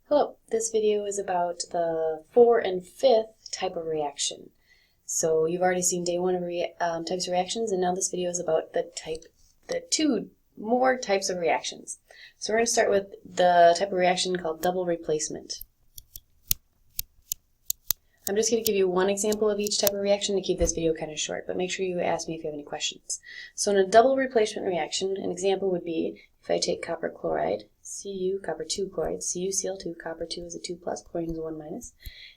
Hello, this video is about the 4th and 5th type of reaction. So you've already seen day 1 of types of reactions, and now this video is about the 2 more types of reactions. So we're going to start with the type of reaction called double replacement. I'm just going to give you one example of each type of reaction to keep this video kind of short, but make sure you ask me if you have any questions. So in a double replacement reaction, an example would be if I take copper chloride, Cu, copper 2 chloride, CuCl2, copper 2 is a 2 plus, chlorine is a 1 minus,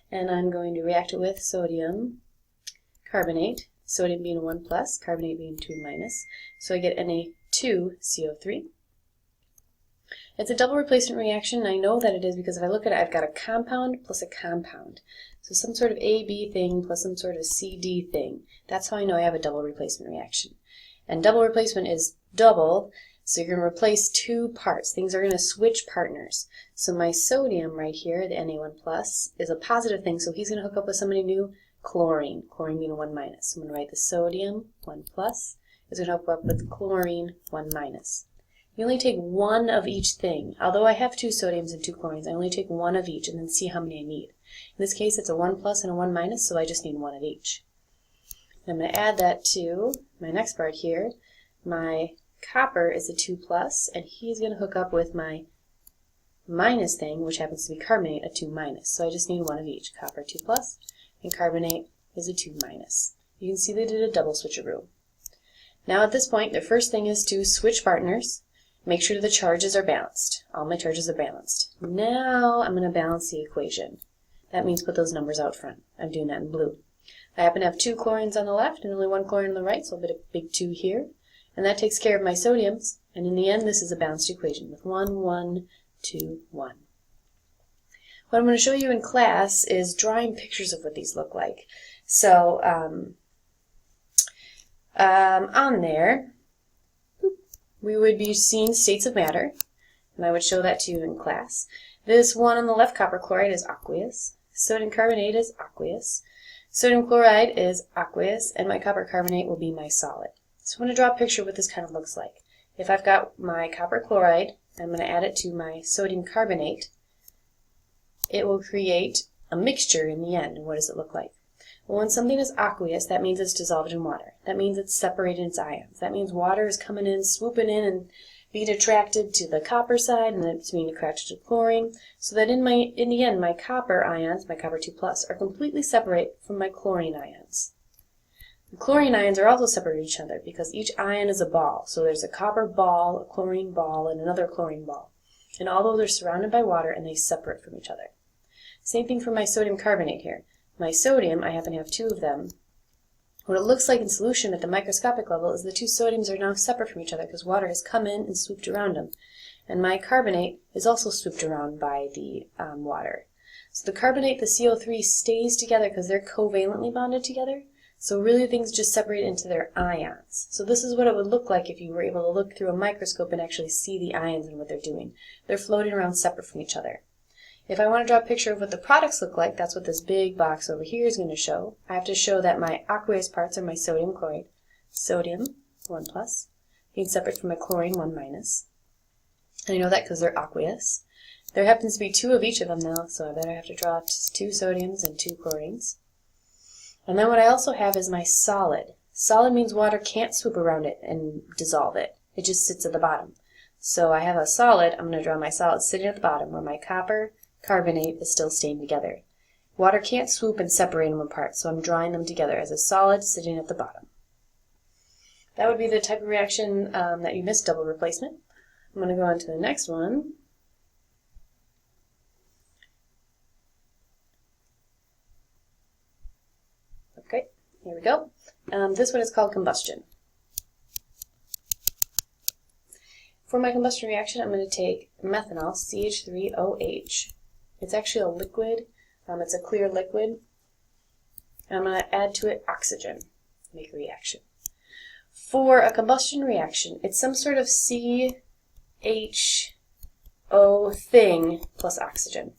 and I'm going to react it with sodium carbonate, sodium being a 1 plus, carbonate being 2 minus, so I get Na2CO3. It's a double replacement reaction, and I know that it is because if I look at it, I've got a compound plus a compound. So some sort of AB thing plus some sort of CD thing. That's how I know I have a double replacement reaction. And double replacement is double, so you're going to replace 2 parts. Things are going to switch partners. So my sodium right here, the Na1 plus, is a positive thing, so he's going to hook up with somebody new, chlorine. Chlorine being a 1 minus. So I'm going to write the sodium 1 plus is going to hook up with chlorine 1 minus. You only take one of each thing. Although I have 2 sodiums and 2 chlorines, I only take one of each and then see how many I need. In this case, it's a 1 plus and a 1 minus, so I just need one of each. I'm going to add that to my next part here. My copper is a 2 plus, and he's going to hook up with my minus thing, which happens to be carbonate, a 2 minus. So I just need one of each. Copper 2 plus, and carbonate is a 2 minus. You can see they did a double switcheroo. Now at this point, the first thing is to switch partners. Make sure the charges are balanced. All my charges are balanced. Now I'm going to balance the equation. That means put those numbers out front. I'm doing that in blue. I happen to have 2 chlorines on the left and only 1 chlorine on the right, so I'll put a big 2 here. And that takes care of my sodiums. And in the end, this is a balanced equation with 1, 1, 2, 1. What I'm going to show you in class is drawing pictures of what these look like. So on there, we would be seeing states of matter, and I would show that to you in class. This one on the left, copper chloride, is aqueous. Sodium carbonate is aqueous. Sodium chloride is aqueous, and my copper carbonate will be my solid. So I'm going to draw a picture of what this kind of looks like. If I've got my copper chloride, I'm going to add it to my sodium carbonate, it will create a mixture in the end. And what does it look like? Well, when something is aqueous, that means it's dissolved in water. That means it's separated its ions. That means water is coming in, swooping in, and being attracted to the copper side, and then it's being attracted to chlorine, so that in the end, my copper ions, my copper 2 plus, are completely separate from my chlorine ions. The chlorine ions are also separate from each other because each ion is a ball. So there's a copper ball, a chlorine ball, and another chlorine ball. And all those are surrounded by water, and they separate from each other. Same thing for my sodium carbonate here. My sodium, I happen to have 2 of them. What it looks like in solution at the microscopic level is the 2 sodiums are now separate from each other because water has come in and swooped around them. And my carbonate is also swooped around by the water. So the carbonate, the CO3, stays together because they're covalently bonded together. So really things just separate into their ions. So this is what it would look like if you were able to look through a microscope and actually see the ions and what they're doing. They're floating around separate from each other. If I want to draw a picture of what the products look like, that's what this big box over here is going to show. I have to show that my aqueous parts are my sodium chloride. Sodium, 1 plus, being separate from my chlorine, 1 minus. And I know that because they're aqueous. There happens to be 2 of each of them now, so I better have to draw 2 sodiums and 2 chlorines. And then what I also have is my solid. Solid means water can't swoop around it and dissolve it. It just sits at the bottom. So I have a solid. I'm going to draw my solid sitting at the bottom where my copper carbonate is still staying together. Water can't swoop and separate them apart, so I'm drawing them together as a solid sitting at the bottom. That would be the type of reaction that you missed, double replacement. I'm going to go on to the next one. Okay, here we go. This one is called combustion. For my combustion reaction, I'm going to take methanol, CH3OH. It's actually a liquid. It's a clear liquid. And I'm going to add to it oxygen. Make a reaction. For a combustion reaction, it's some sort of CHO thing plus oxygen.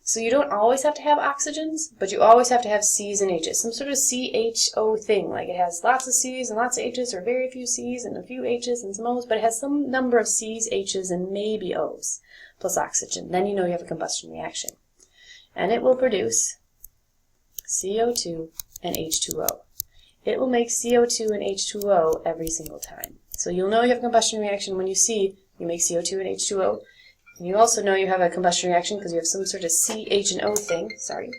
So you don't always have to have oxygens, but you always have to have C's and H's. Some sort of CHO thing, like it has lots of C's and lots of H's, or very few C's and a few H's and some O's, but it has some number of C's, H's, and maybe O's. plus oxygen. Then you know you have a combustion reaction. And it will produce CO2 and H2O. It will make CO2 and H2O every single time. So you'll know you have a combustion reaction when you see you make CO2 and H2O. And you also know you have a combustion reaction because you have some sort of C, H, and O thing. Sorry.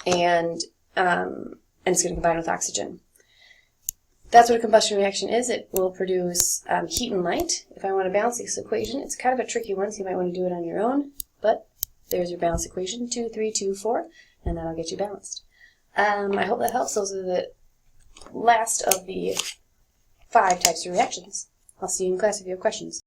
And it's going to combine with oxygen. That's what a combustion reaction is. It will produce heat and light. If I want to balance this equation, it's kind of a tricky one, so you might want to do it on your own. But there's your balance equation, 2, 3, 2, 4, and that'll get you balanced. I hope that helps. Those are the last of the 5 types of reactions. I'll see you in class if you have questions.